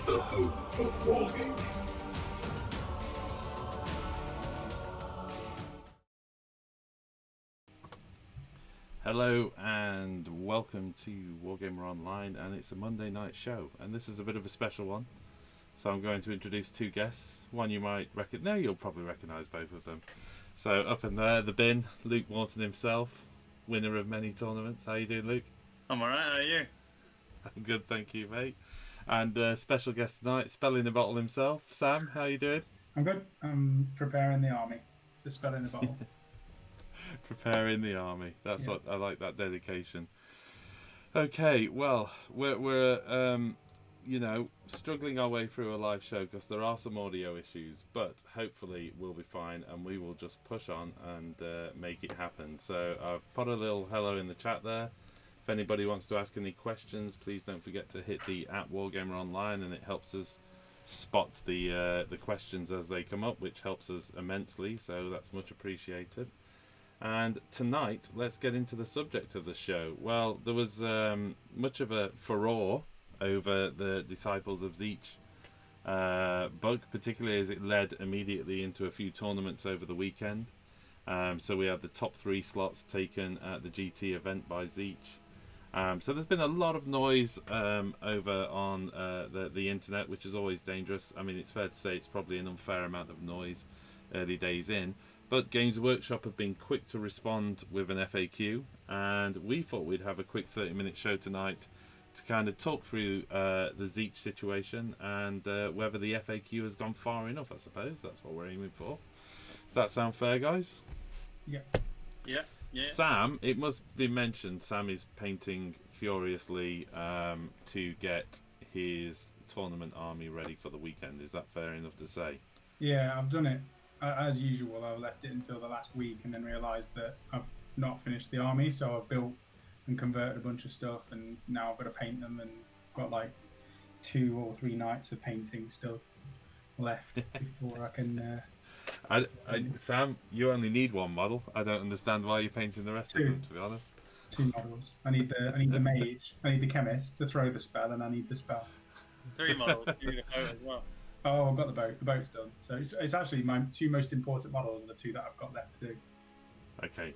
the home of wargaming. Hello and welcome to Wargamer Online, and it's a Monday night show, and this is a bit of a special one. So I'm going to introduce two guests. One you might recognize, no, you'll probably recognise both of them. So up in there, the bin, Luke Morton himself, winner of many tournaments. How you doing, Luke? I'm alright, how are you? I'm good, thank you, mate. And special guest tonight, Spelling the Bottle himself, Sam. How you doing? I'm good. I'm preparing the army for Spelling the Bottle. Preparing the army. That's what I like. That dedication. Okay, well, we're struggling our way through a live show because there are some audio issues, but hopefully we'll be fine and we will just push on and make it happen. So I've put a little hello in the chat there. If anybody wants to ask any questions, please don't forget to hit the @Wargamer Online, and it helps us spot the questions as they come up, which helps us immensely. So that's much appreciated. And tonight, let's get into the subject of the show. Well, there was much of a furore over the Disciples of Zeench book, particularly as it led immediately into a few tournaments over the weekend. So we had the top 3 slots taken at the GT event by Zeench. So there's been a lot of noise over on the internet, which is always dangerous. I mean, it's fair to say it's probably an unfair amount of noise early days in. But Games Workshop have been quick to respond with an FAQ, and we thought we'd have a quick 30-minute show tonight to kind of talk through the Zeench situation and whether the FAQ has gone far enough, I suppose. That's what we're aiming for. Does that sound fair, guys? Yeah. Sam, it must be mentioned, Sam is painting furiously to get his tournament army ready for the weekend. Is that fair enough to say? Yeah, I've done it. As usual, I left it until the last week and then realised that I've not finished the army, so I've built and converted a bunch of stuff, and now I've got to paint them, and got like 2 or 3 nights of painting still left before I can... Sam, you only need 1 model. I don't understand why you're painting the rest 2. of them, to be honest. 2 models. I need the mage, I need the chemist to throw the spell, and I need the spell. 3 models, you need a boat as well. Oh, I've got the boat. The boat's done. So it's actually my 2 most important models are the 2 that I've got left to do. Okay.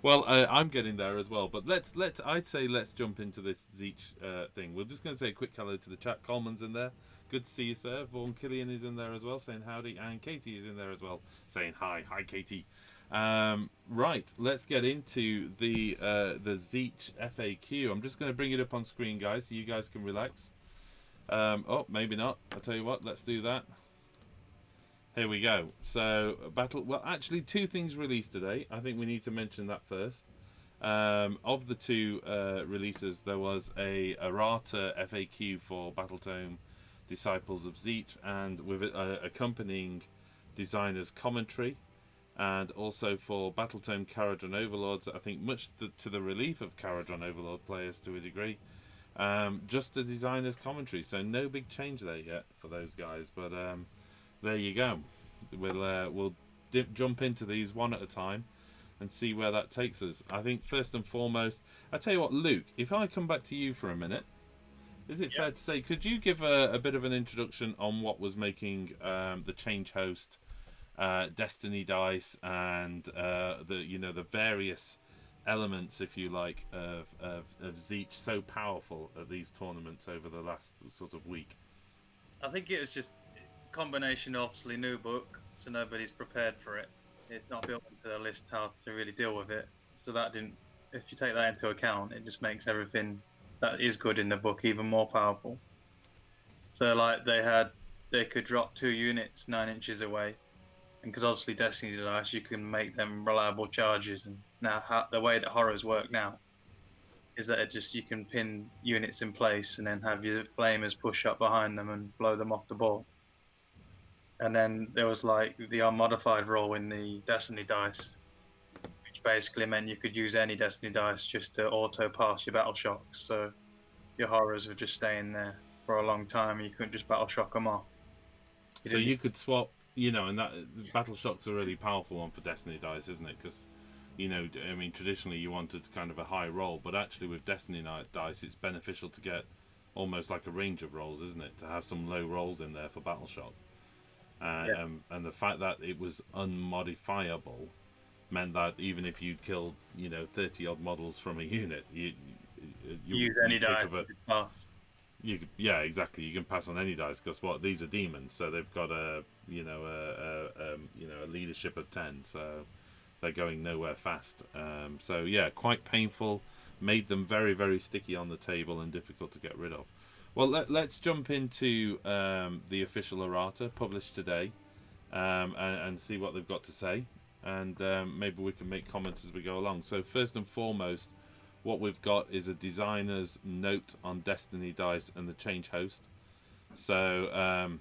Well, I'm getting there as well. But I'd say let's jump into this Zeench thing. We're just going to say a quick hello to the chat. Coleman's in there. Good to see you, sir. Vaughan Killian is in there as well, saying howdy. And Katie is in there as well, saying hi. Hi, Katie. Right, let's get into the Zeench FAQ. I'm just going to bring it up on screen, guys, so you guys can relax. Oh, maybe not. I'll tell you what, let's do that. Here we go. So, well, actually, 2 things released today. I think we need to mention that first. Of the 2 releases, there was a errata FAQ for Battletome Disciples of Zeench, and with it, accompanying designer's commentary. And also for Battletome Kharadron Overlords, I think much to the relief of Kharadron Overlord players to a degree. Just the designer's commentary, so no big change there yet for those guys, but there you go. We'll jump into these one at a time and see where that takes us. I think first and foremost, I tell you what, Luke, if I come back to you for a minute, is it fair to say, could you give a bit of an introduction on what was making the Changehost, Destiny dice, and the various elements, if you like, of Zeench so powerful at these tournaments over the last sort of week? I think it was just a combination of obviously new book, so nobody's prepared for it. It's not built into the list how to really deal with it. So that didn't, if you take that into account, it just makes everything that is good in the book even more powerful. So like they could drop 2 units 9 inches away, and because obviously Destiny dice, you can make them reliable charges. And now the way that horrors work now is that you can pin units in place and then have your flamers push up behind them and blow them off the board. And then there was like the unmodified roll in the Destiny dice, which basically meant you could use any Destiny dice just to auto pass your battle shocks. So your horrors were just staying there for a long time, and you couldn't just battle shock them off. You could swap. And that battle shock's a really powerful one for Destiny dice, isn't it? Because, I mean, traditionally you wanted kind of a high roll, but actually with Destiny dice, it's beneficial to get almost like a range of rolls, isn't it? To have some low rolls in there for battle shock. And the fact that it was unmodifiable meant that even if you killed 30 odd models from a unit, you use any die pass. Yeah, exactly. You can pass on any dice because these are demons, so they've got a leadership of 10, so they're going nowhere fast. So yeah, quite painful. Made them very, very sticky on the table and difficult to get rid of. Well, let's jump into the official errata published today, and see what they've got to say, and maybe we can make comments as we go along. So first and foremost, what we've got is a designer's note on Destiny dice and the Changehost. So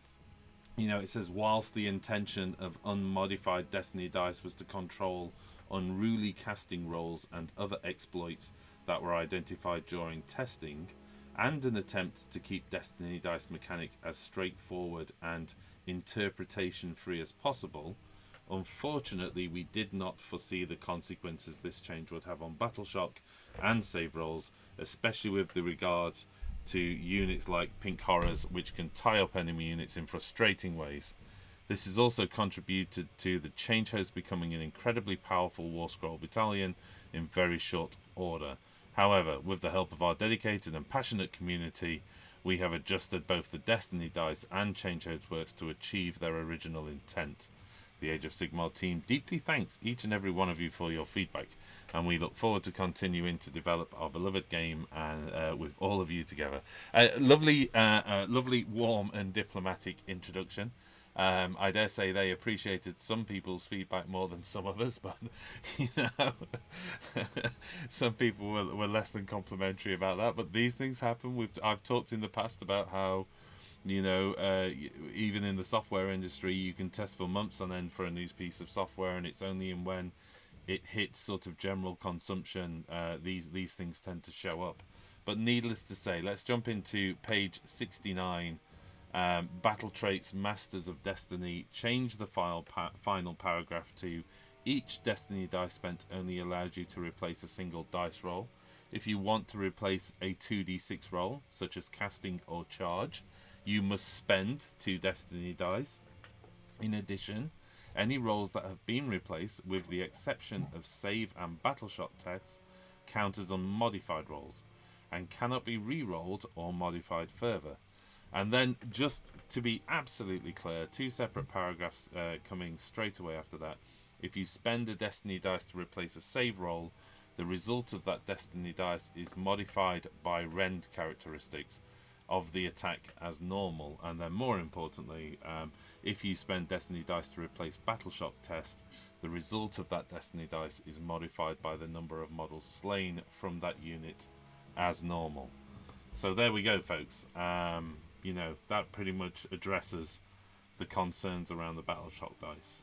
it says, whilst the intention of unmodified Destiny dice was to control unruly casting rolls and other exploits that were identified during testing, and an attempt to keep Destiny dice mechanic as straightforward and interpretation free as possible, unfortunately we did not foresee the consequences this change would have on battle shock and save rolls, especially with the regards to units like Pink Horrors, which can tie up enemy units in frustrating ways. This has also contributed to the Changehost becoming an incredibly powerful War Scroll battalion in very short order. However, with the help of our dedicated and passionate community, we have adjusted both the Destiny dice and Changehost works to achieve their original intent. The Age of Sigmar team deeply thanks each and every one of you for your feedback, and we look forward to continuing to develop our beloved game and with all of you together. Lovely, warm and diplomatic introduction. I dare say they appreciated some people's feedback more than some others, but some people were less than complimentary about that. But these things happen. I've talked in the past about how even in the software industry, you can test for months on end for a new piece of software, and it's only when it hits sort of general consumption these things tend to show up. But needless to say, let's jump into page 69. Battle traits Masters of Destiny. Change the final paragraph to each Destiny dice spent only allows you to replace a single dice roll. If you want to replace a 2d6 roll, such as casting or charge, you must spend 2 Destiny dice. In addition, any rolls that have been replaced, with the exception of save and battle shock tests, count as unmodified rolls and cannot be re-rolled or modified further. And then, just to be absolutely clear, 2 separate paragraphs coming straight away after that. If you spend a Destiny dice to replace a save roll, the result of that Destiny dice is modified by rend characteristics of the attack as normal. And then, more importantly, if you spend Destiny dice to replace battle shock test, the result of that Destiny dice is modified by the number of models slain from that unit as normal. So there we go, folks. That pretty much addresses the concerns around the battle shock dice.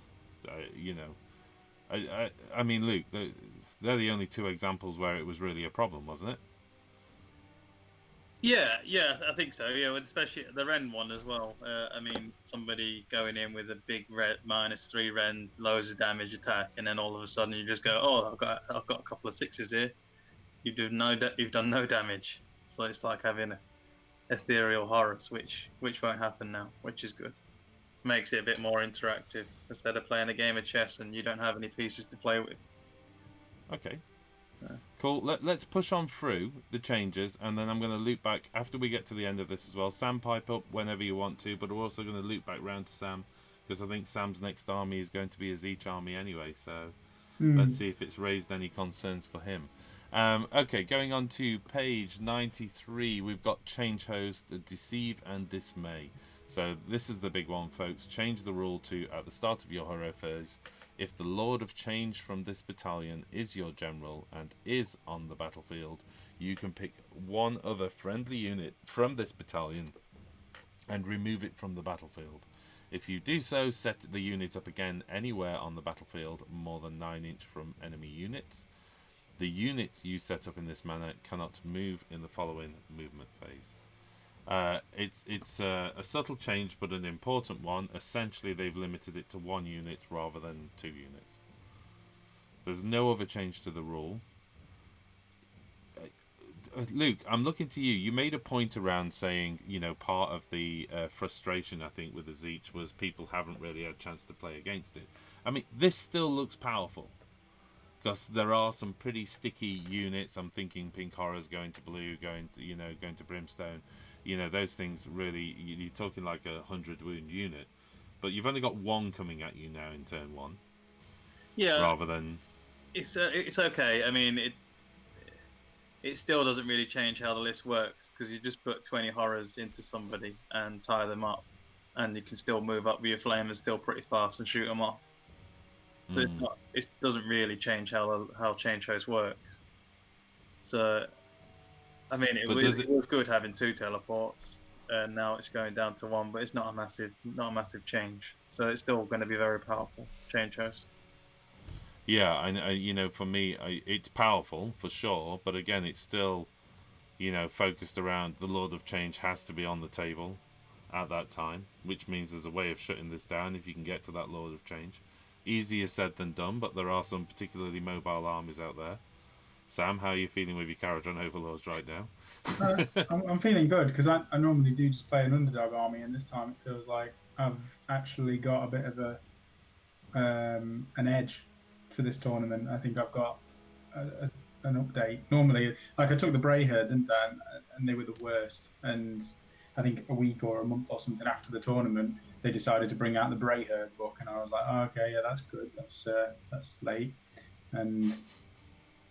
I mean, Luke, they're the only 2 examples where it was really a problem, wasn't it? Yeah, I think so. Yeah, especially the Ren one as well. I mean, somebody going in with a big red -3 Ren, loads of damage attack, and then all of a sudden you just go, "Oh, I've got a couple of 6s here." You've done no damage. So it's like having a ethereal horrors, which won't happen now, which is good. Makes it a bit more interactive instead of playing a game of chess and you don't have any pieces to play with. Okay. Cool. Let's push on through the changes, and then I'm going to loop back after we get to the end of this as well. Sam, pipe up whenever you want to, but we're also going to loop back round to Sam, because I think Sam's next army is going to be a Zeench army anyway, so let's see if it's raised any concerns for him. Okay, going on to page 93, we've got Changehost, Deceive and Dismay. So this is the big one, folks. Change the rule to, at the start of your hero phase, if the Lord of Change from this battalion is your general and is on the battlefield, you can pick one other friendly unit from this battalion and remove it from the battlefield. If you do so, set the unit up again anywhere on the battlefield more than 9 inch from enemy units. The unit you set up in this manner cannot move in the following movement phase. It's a subtle change, but an important one. Essentially, they've limited it to 1 unit rather than 2 units. There's no other change to the rule. Luke, I'm looking to you. You made a point around saying, part of the frustration, I think, with the Zeench was people haven't really had a chance to play against it. I mean, this still looks powerful because there are some pretty sticky units. I'm thinking Pink Horrors going to blue, going to Brimstone. Those things really. You're talking like a 100 wound unit, but you've only got one coming at you now in turn one. Yeah. Rather than. It's okay. I mean, it still doesn't really change how the list works because you just put 20 horrors into somebody and tie them up, and you can still move up with your flamers still pretty fast and shoot them off. So it doesn't really change how Changehost works. So, I mean, it was good having 2 teleports, and now it's going down to 1, but it's not a massive change. So it's still going to be very powerful, Changehost. Yeah, I for me, it's powerful for sure, but again, it's still, focused around the Lord of Change has to be on the table at that time, which means there's a way of shutting this down if you can get to that Lord of Change. Easier said than done, but there are some particularly mobile armies out there. Sam, how are you feeling with your Kharadron Overlords right now? I'm feeling good because I normally do just play an underdog army, and this time it feels like I've actually got a bit of an edge for this tournament. I think I've got an update. Normally, like I took the Brayherd, didn't I? And they were the worst. And I think a week or a month or something after the tournament, they decided to bring out the Brayherd book, and I was like, oh, okay, yeah, that's good. That's late. And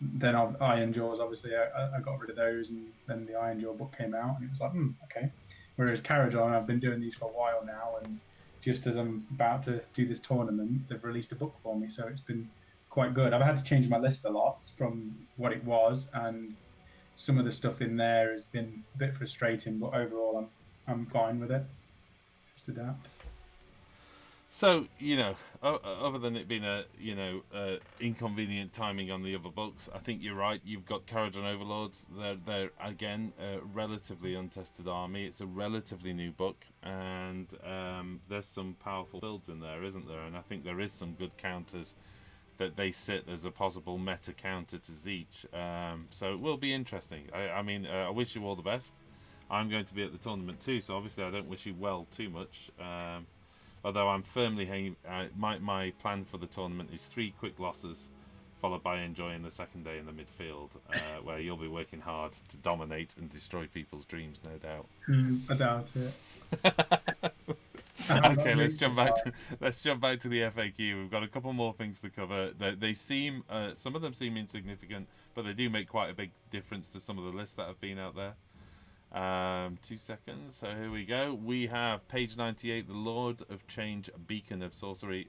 then Iron Jaws, obviously, I got rid of those, and then the Iron Jaw book came out, and it was like, okay. Whereas Kharadron, I've been doing these for a while now, and just as I'm about to do this tournament, they've released a book for me, so it's been quite good. I've had to change my list a lot from what it was, and some of the stuff in there has been a bit frustrating, but overall I'm fine with it. Just adapt. So, other than it being a, inconvenient timing on the other books, I think you're right. You've got Kharadron Overlords. They're again, a relatively untested army. It's a relatively new book, and there's some powerful builds in there, isn't there? And I think there is some good counters that they sit as a possible meta counter to Zeench. So it will be interesting. I wish you all the best. I'm going to be at the tournament too, so obviously I don't wish you well too much. Although I'm firmly my plan for the tournament is 3 quick losses, followed by enjoying the second day in the midfield, where you'll be working hard to dominate and destroy people's dreams, no doubt. I doubt it. Okay, let's jump back to the FAQ. We've got a couple more things to cover. They seem some of them seem insignificant, but they do make quite a big difference to some of the lists that have been out there. 2 seconds. So here we go. We have page 98, the Lord of Change, Beacon of Sorcery.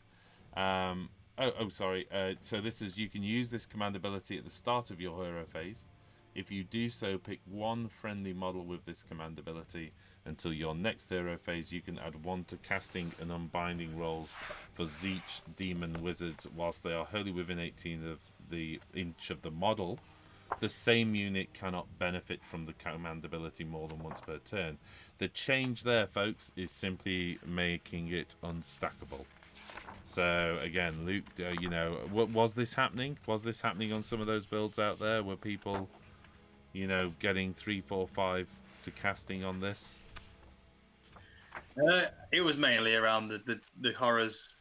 Sorry. So this is, you can use this command ability at the start of your hero phase. If you do so, pick 1 friendly model with this command ability. Until your next hero phase, you can add 1 to casting and unbinding rolls for Zeench demon wizards whilst they are wholly within 18 of the inch of the model. The same unit cannot benefit from the command ability more than once per turn. The change there, folks, is simply making it unstackable. So again, Luke, was this happening? Was this happening on some of those builds out there? Were people, getting 3, 4, 5 to casting on this? It was mainly around the horrors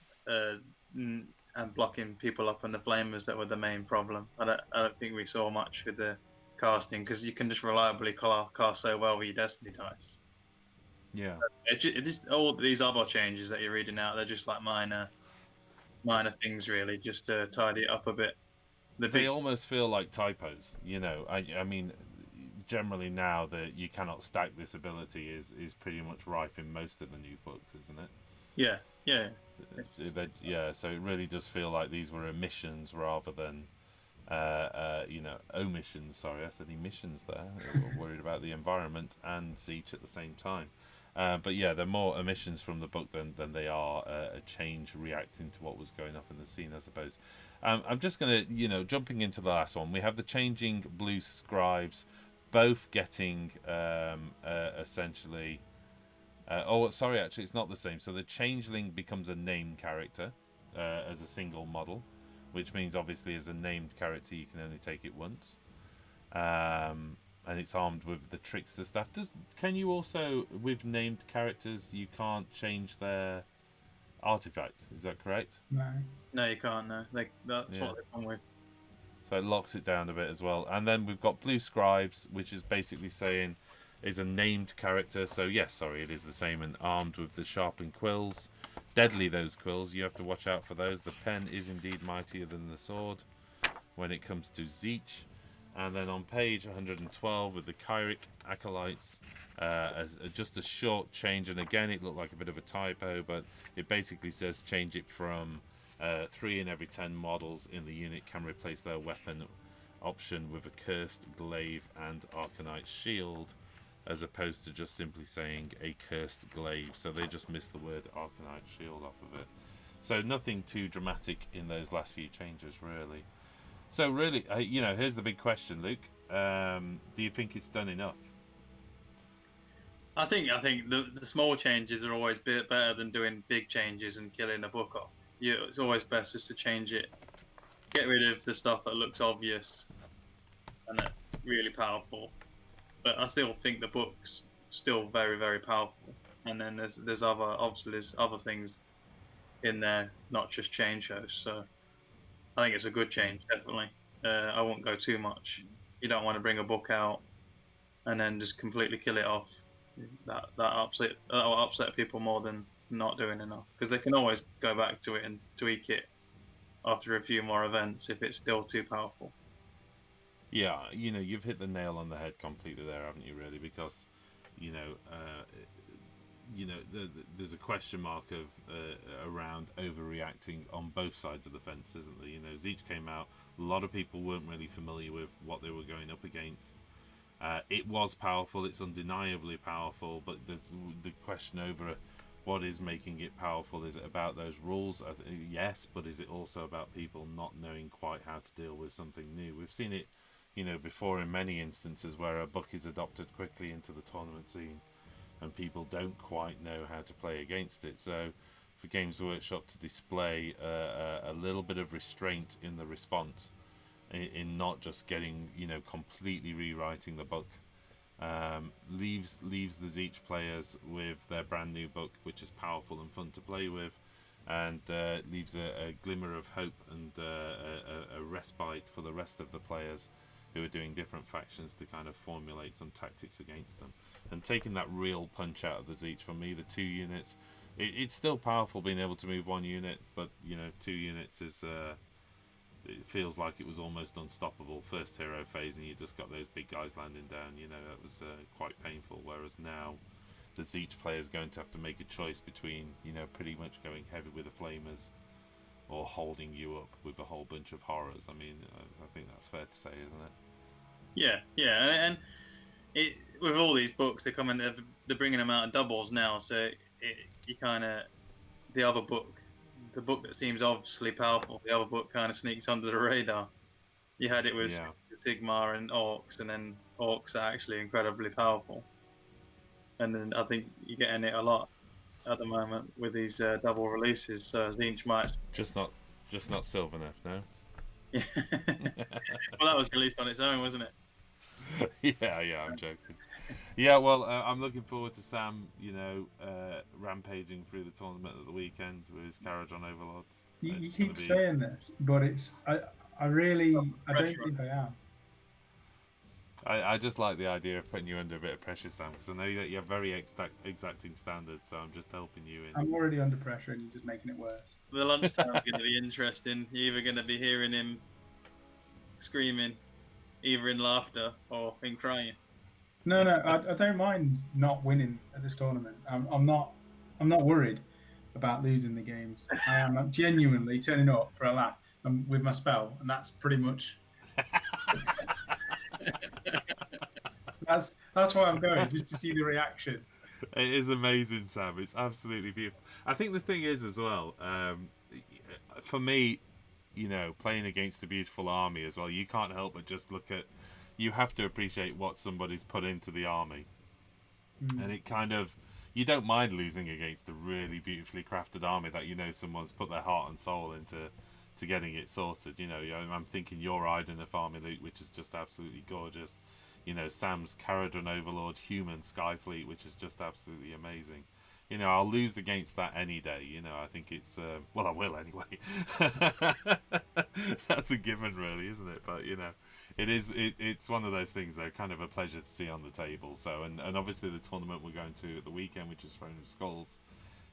and blocking people up on the flamers that were the main problem. I don't think we saw much with the casting because you can just reliably cast so well with your destiny dice. Yeah. It just all these other changes that you're reading out, they're just like minor things really, just to tidy it up a bit. They almost feel like typos, I mean, generally now that you cannot stack this ability is pretty much rife in most of the new books, isn't it? Yeah. So it really does feel like these were omissions rather than, omissions. Sorry, I said emissions there. I'm worried about the environment and Zeench at the same time. But yeah, they're more omissions from the book than they are a change reacting to what was going on in the scene, I suppose. I'm just going to, jumping into the last one. We have the changing blue scribes, both getting essentially... actually, it's not the same. So the changeling becomes a named character as a single model, which means obviously as a named character you can only take it once. and it's armed with the trickster stuff. Can you also, with named characters, you can't change their artifact? Is that correct? No, you can't. No, that's what they come with. So it locks it down a bit as well. And then we've got Blue Scribes, which is basically saying is a named character. So yes, sorry, it is the same and armed with the sharpened quills. Deadly, those quills. You have to watch out for those. The pen is indeed mightier than the sword when it comes to Zeench. And then on page 112 with the Kyric Acolytes, just a short change. And again, it looked like a bit of a typo, but it basically says change it from 3 in every 10 models in the unit can replace their weapon option with a cursed glaive and Arcanite shield, as opposed to just simply saying a cursed glaive. So they just missed the word Arcanite shield off of it. So nothing too dramatic in those last few changes, really. So really, here's the big question, Luke. Do you think it's done enough? I think the small changes are always a bit better than doing big changes and killing a book off. It's always best just to change it, get rid of the stuff that looks obvious and really powerful. But I still think the book's still very, very powerful. And then there's other things in there, not just Changehost. So I think it's a good change, definitely. I won't go too much. You don't want to bring a book out and then just completely kill it off. That'll upset people more than not doing enough, because they can always go back to it and tweak it after a few more events if it's still too powerful. Yeah, you've hit the nail on the head completely there, haven't you? Really, because there's a question mark of around overreacting on both sides of the fence, isn't there? Zeench came out. A lot of people weren't really familiar with what they were going up against. It was powerful. It's undeniably powerful. But the question over what is making it powerful, is it about those rules? Yes, but is it also about people not knowing quite how to deal with something new? We've seen it, before in many instances where a book is adopted quickly into the tournament scene and people don't quite know how to play against it. So for Games Workshop to display a little bit of restraint in the response, in not just getting, completely rewriting the book, leaves the Zeench players with their brand new book, which is powerful and fun to play with, and leaves a glimmer of hope and a respite for the rest of the players who are doing different factions to kind of formulate some tactics against them. And taking that real punch out of the Zeench, for me, the 2 units, it's still powerful being able to move 1 unit, but 2 units is it feels like it was almost unstoppable first hero phase, and you just got those big guys landing down. That was quite painful. Whereas now, the Zeench player is going to have to make a choice between pretty much going heavy with the flamers or holding you up with a whole bunch of horrors. I mean, I think that's fair to say, isn't it? Yeah, and with all these books, they're bringing them out in doubles now. So you kind of the book that seems obviously powerful, the other book kind of sneaks under the radar. You had it with Sigmar and Orcs, and then Orcs are actually incredibly powerful. And then I think you're getting it a lot at the moment with these double releases. So Zeench might just not Sylvaneth, no. Yeah. Well, that was released on its own, wasn't it? Yeah, I'm joking. Yeah, well, I'm looking forward to Sam, rampaging through the tournament at the weekend with his Kharadron Overlords. You keep saying this, but I don't think I am. I just like the idea of putting you under a bit of pressure, Sam, because I know that you have very exacting standards, so I'm just helping you in. I'm already under pressure and you're just making it worse. The lunchtime is going to be interesting. You're either going to be hearing him screaming, either in laughter or in crying. No, I don't mind not winning at this tournament. I'm not worried about losing the games. I am genuinely turning up for a laugh with my spell, and that's pretty much. That's why I'm going, just to see the reaction. It is amazing, Sam. It's absolutely beautiful. I think the thing is as well, for me, playing against a beautiful army as well, you can't help but just look at. You have to appreciate what somebody's put into the army, and it kind of. You don't mind losing against a really beautifully crafted army that someone's put their heart and soul into getting it sorted. I'm thinking your Ideneth army, Luke, which is just absolutely gorgeous. you know, Sam's Kharadron Overlord human Skyfleet, which is just absolutely amazing. You know, I'll lose against that any day. You know, I think it's well, I will anyway. That's a given, really, isn't it? But you know, it's one of those things, though, kind of a pleasure to see on the table. So, and obviously the tournament we're going to at the weekend, which is Throne of Skulls,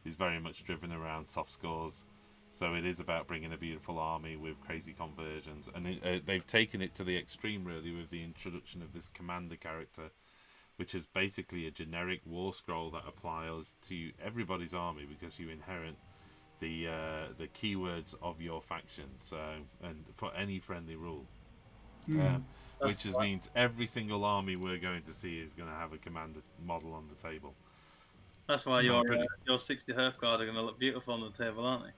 is very much driven around soft scores. So it is about bringing a beautiful army with crazy conversions, and they've taken it to the extreme, really, with the introduction of this commander character, which is basically a generic war scroll that applies to everybody's army because you inherit the keywords of your faction. So, and for any friendly rule, which just means every single army we're going to see is going to have a commander model on the table. That's why your 60 Hearthguard are going to look beautiful on the table, aren't they?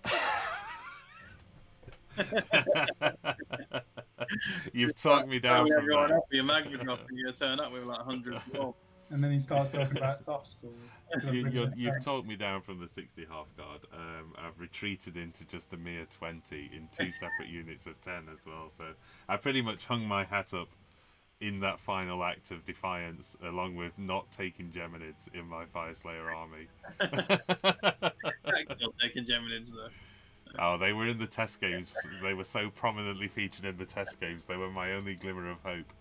You've talked me down from that. Up, your magma drop, and you're going to turn up with like 100 more. And then he starts talking about soft schools. You've talked me down from the 60 Hearthguard. I've retreated into just a mere 20 in 2 separate units of 10 as well. So I pretty much hung my hat up in that final act of defiance, along with not taking Geminids in my Fire Slayer army. Not taking Geminids, though. Oh, they were in the test games. They were so prominently featured in the test games. They were my only glimmer of hope.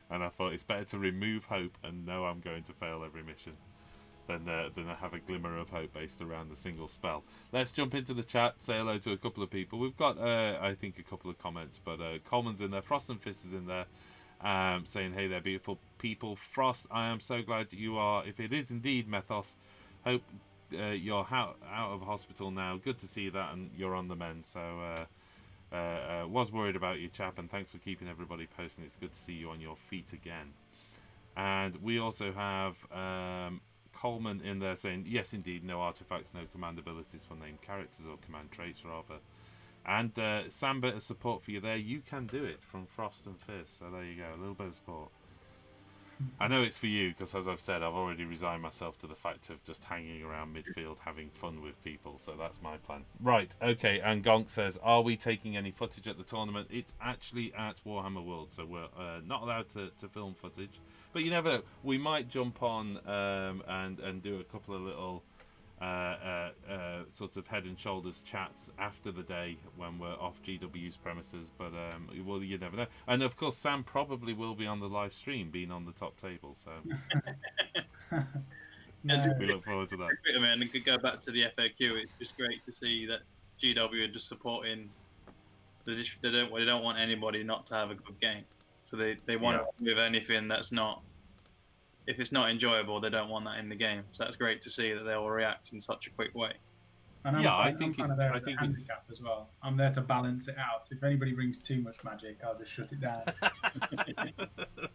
And I thought it's better to remove hope and know I'm going to fail every mission than have a glimmer of hope based around a single spell. Let's jump into the chat, say hello to a couple of people. We've got, I think, a couple of comments, but Coleman's in there, Frost and Fist is in there, saying, hey there, beautiful people. Frost, I am so glad you are, if it is indeed Methos, hope you're out of hospital now. Good to see that, and you're on the mend. So was worried about you, chap, and thanks for keeping everybody posting. It's good to see you on your feet again. And we also have Coleman in there saying, yes, indeed, no artifacts, no command abilities for named characters, or command traits rather. And Sam, bit of support for you there. You can do it from Frost and Fist. So there you go, a little bit of support. I know it's for you because, as I've said, I've already resigned myself to the fact of just hanging around midfield having fun with people, so that's my plan. Right, okay, and Gonk says, are we taking any footage at the tournament? It's actually at Warhammer World, so we're not allowed to film footage, but you never know. We might jump on and do a couple of little sort of head and shoulders chats after the day when we're off GW's premises, but well, you never know. And of course Sam probably will be on the live stream being on the top table, so we look forward to that. I mean, and could go back to the FAQ. It's just great to see that GW are just supporting. They don't want anybody not to have a good game, so they want to with anything that's not. If it's not enjoyable, they don't want that in the game. So that's great to see that they will react in such a quick way. And I think it's handicap as well. I'm there to balance it out. So if anybody brings too much magic, I'll just shut it down.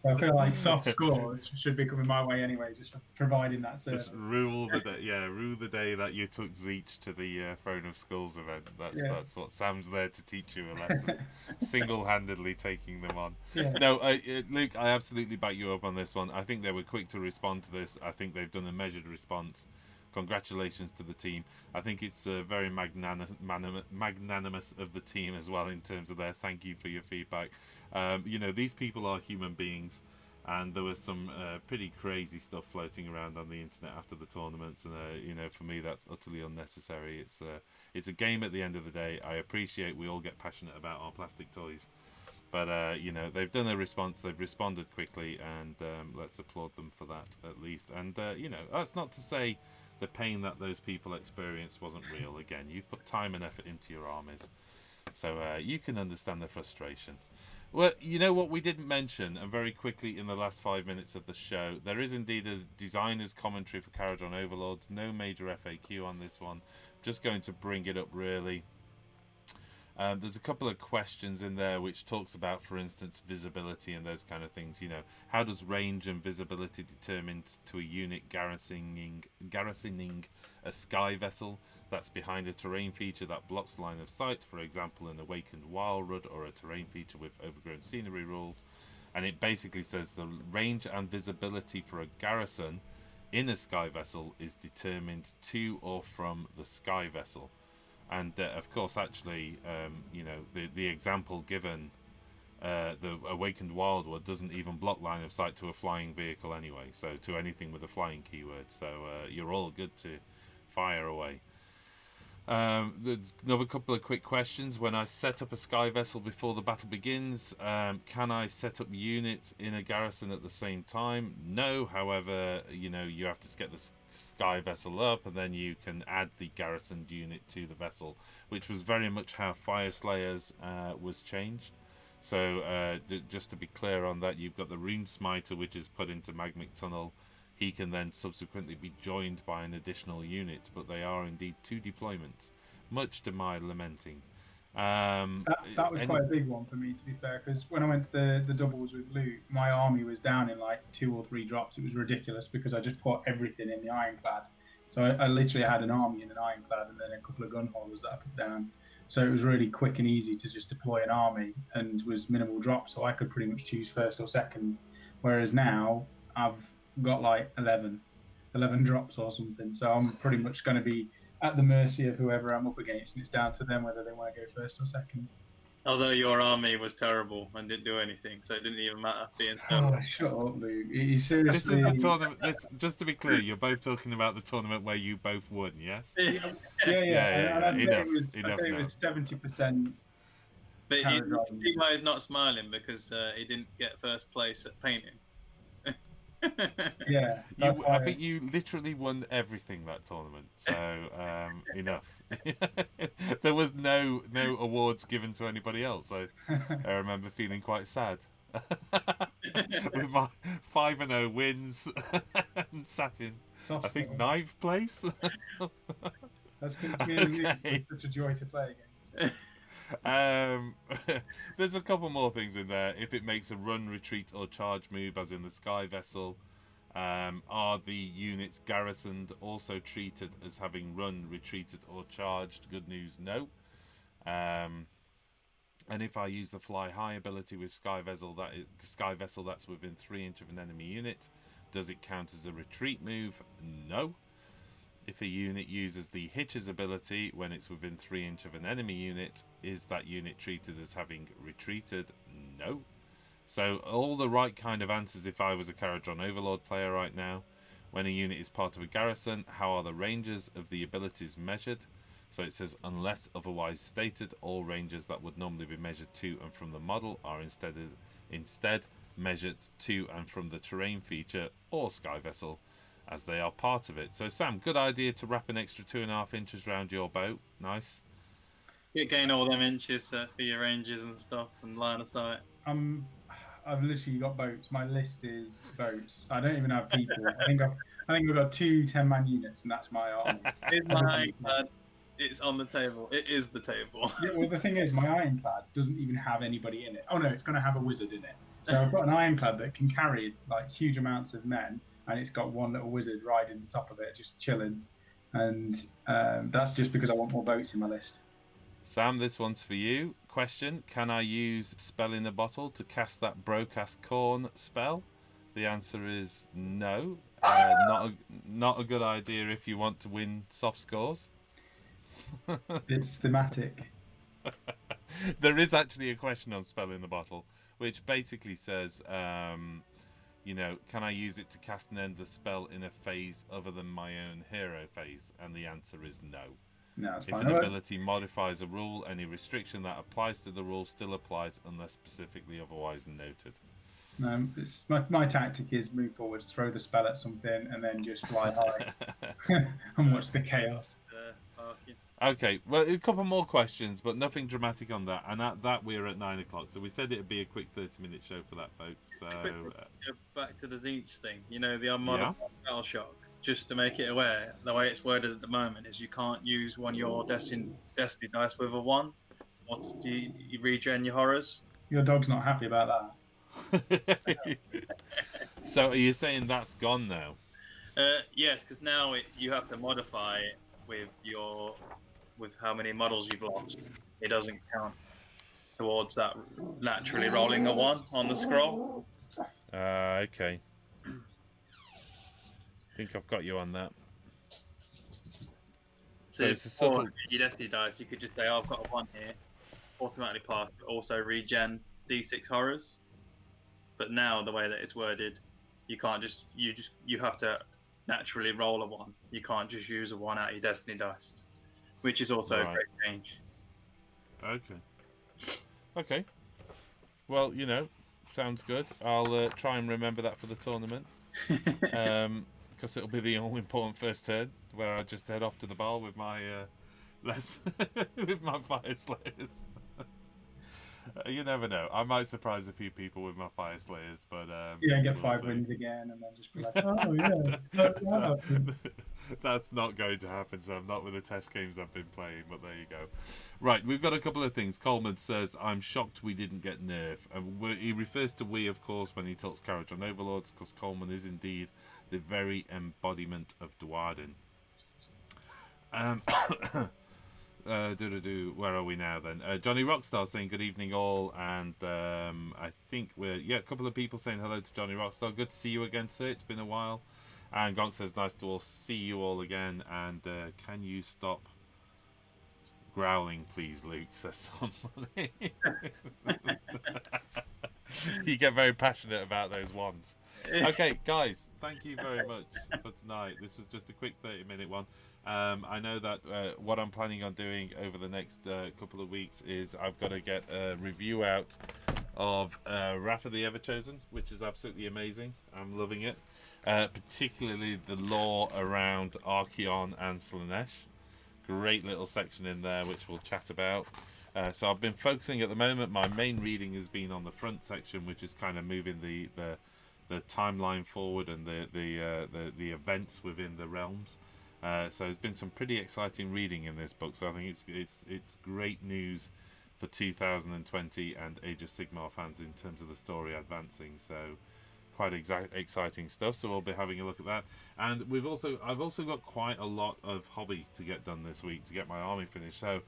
So I feel like soft scores should be coming my way anyway, just for providing that service. Just rule the day, rule the day that you took Zeench to the Throne of Skulls event. That's what Sam's there to teach you a lesson. Single-handedly taking them on. Yeah. No, Luke, I absolutely back you up on this one. I think they were quick to respond to this. I think they've done a measured response. Congratulations to the team. I think it's very magnanimous of the team as well in terms of their thank you for your feedback. You know, these people are human beings, and there was some pretty crazy stuff floating around on the internet after the tournaments, and you know, for me that's utterly unnecessary. It's a game at the end of the day. I appreciate we all get passionate about our plastic toys, but you know, they've done a response, they've responded quickly, and let's applaud them for that at least. And you know, that's not to say the pain that those people experienced wasn't real. Again, you've put time and effort into your armies, so you can understand the frustration. Well, you know what we didn't mention, and very quickly in the last 5 minutes of the show, there is indeed a designer's commentary for Kharadron Overlords. No major FAQ on this one. Just going to bring it up really. There's a couple of questions in there which talks about, for instance, visibility and those kind of things. You know, how does range and visibility determine to a unit garrisoning a sky vessel that's behind a terrain feature that blocks line of sight, for example, an awakened Wildwood or a terrain feature with overgrown scenery rule? And it basically says the range and visibility for a garrison in a sky vessel is determined to or from the sky vessel. And of course, actually, you know, the example given the Awakened Wildwood doesn't even block line of sight to a flying vehicle anyway, so to anything with a flying keyword. So you're all good to fire away. There's another couple of quick questions. When I set up a sky vessel before the battle begins, can I set up units in a garrison at the same time? No. However, you have to get the sky vessel up, and then you can add the garrisoned unit to the vessel, which was very much how Fire Slayers was changed. So just to be clear on that, you've got the Rune Smiter, which is put into Magmic Tunnel. He can then subsequently be joined by an additional unit, but they are indeed 2 deployments, much to my lamenting. That was quite a big one for me, to be fair, because when I went to the doubles with Luke, my army was down in like 2 or 3 drops. It was ridiculous because I just put everything in the Ironclad. So I literally had an army in an Ironclad and then a couple of gun haulers that I put down. So it was really quick and easy to just deploy an army and was minimal drop, so I could pretty much choose first or second. Whereas now I've got like 11 drops or something, so I'm pretty much going to be at the mercy of whoever I'm up against, and it's down to them whether they want to go first or second. Although your army was terrible and didn't do anything, so it didn't even matter being Oh, shut up, Luke. You seriously... This is the tournament. Just to be clear, you're both talking about the tournament where you both won, yes? Yeah. Enough. It was 70%. But Sigmar is not smiling because he didn't get first place at painting. Yeah, I think you literally won everything that tournament. So enough. There was no awards given to anybody else. I remember feeling quite sad with my 5-0 wins and sat in I think 9th place. That's because me and Luke was such a joy to play against. There's a couple more things in there. If it makes a run, retreat, or charge move, as in the sky vessel, are the units garrisoned also treated as having run, retreated, or charged? Good news, no. And if I use the fly high ability with sky vessel that's within 3 inches of an enemy unit, does it count as a retreat move? No. If a unit uses the Hitch's ability when it's within 3 inches of an enemy unit, is that unit treated as having retreated? No. So all the right kind of answers if I was a Kharadron Overlord player right now. When a unit is part of a garrison, how are the ranges of the abilities measured? So it says, unless otherwise stated, all ranges that would normally be measured to and from the model are instead measured to and from the terrain feature or sky vessel, as they are part of it. So Sam, good idea to wrap an extra 2.5 inches around your boat. Nice. You gain all them inches for your ranges and stuff and line of sight. I've literally got boats. My list is boats. I don't even have people. I think we've got 2 10-man units, and that's my army. It's on the table. It is the table. Yeah, well, the thing is, my Ironclad doesn't even have anybody in it. Oh no, it's going to have a wizard in it. So I've got an Ironclad that can carry like huge amounts of men, and it's got one little wizard riding on top of it, just chilling. And that's just because I want more boats in my list. Sam, this one's for you. Question, can I use Spell in a Bottle to cast that Broadcast Corn spell? The answer is no. Not a good idea if you want to win soft scores. It's thematic. There is actually a question on Spell in the Bottle, which basically says, can I use it to cast and end the spell in a phase other than my own hero phase? And the answer is no. No, it's if fine. an ability modifies a rule, any restriction that applies to the rule still applies unless specifically otherwise noted. No, it's my tactic is move forwards, throw the spell at something, and then just fly high and watch the chaos. Okay, well, a couple more questions, but nothing dramatic on that. And at that, we're at 9 o'clock. So we said it'd be a quick 30-minute show for that, folks. So back to the Zeench thing. The unmodified battle shock. Just to make it aware, the way it's worded at the moment is you can't use one of your Destiny dice with a 1. So you regen your horrors. Your dog's not happy about that. So are you saying that's gone now? Yes, because now you have to modify it with how many models you've lost. It doesn't count towards that naturally rolling a 1 on the scroll. Okay. I think I've got you on that. So it's a sort of your Destiny dice. You could just say, "Oh, I've got a 1 here," automatically pass, but also regen D6 horrors, but now the way that it's worded, you can't you have to naturally roll a 1. You can't just use a 1 out of your destiny dice, which is also a Right. great change. Okay. Okay. Well, sounds good. I'll try and remember that for the tournament. Because it'll be the all important first turn where I just head off to the bar with my with my fire slayers. You never know. I might surprise a few people with my fire slayers, but Yeah, get we'll 5 see. wins again, and then just be like, oh yeah. That's not going to happen, Sam. Not with the test games I've been playing, but there you go. Right, we've got a couple of things. Coleman says, I'm shocked we didn't get nerf. And he refers to we, of course, when he talks Kharadron Overlords, because Coleman is indeed the very embodiment of Dwarden. Where are we now then? Johnny Rockstar saying good evening all, and I think a couple of people saying hello to Johnny Rockstar. Good to see you again, sir. It's been a while. And Gonk says nice to all see you all again, and can you stop growling, please, Luke? Says somebody. You get very passionate about those ones. Okay, guys, thank you very much for tonight. This was just a quick 30-minute one. I know that what I'm planning on doing over the next couple of weeks is I've got to get a review out of Wrath of the Everchosen, which is absolutely amazing. I'm loving it. Particularly the lore around Archeon and Slaanesh. Great little section in there which we'll chat about. So I've been focusing at the moment. My main reading has been on the front section, which is kind of moving the timeline forward and the events within the realms. So there's been some pretty exciting reading in this book. So I think it's great news for 2020 and Age of Sigmar fans in terms of the story advancing. So quite exciting stuff. So we'll be having a look at that. And I've also got quite a lot of hobby to get done this week to get my army finished. So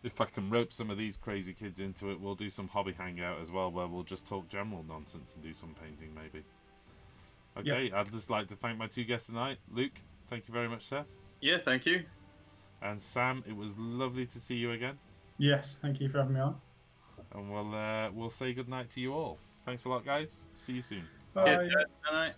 if I can rope some of these crazy kids into it, we'll do some hobby hangout as well, where we'll just talk general nonsense and do some painting maybe. Okay, I'd just like to thank my two guests tonight. Luke, thank you very much, sir. Yeah, thank you. And Sam, it was lovely to see you again. Yes, thank you for having me on. And we'll say good night to you all. Thanks a lot, guys. See you soon. Bye. Cheers, guys. Good night.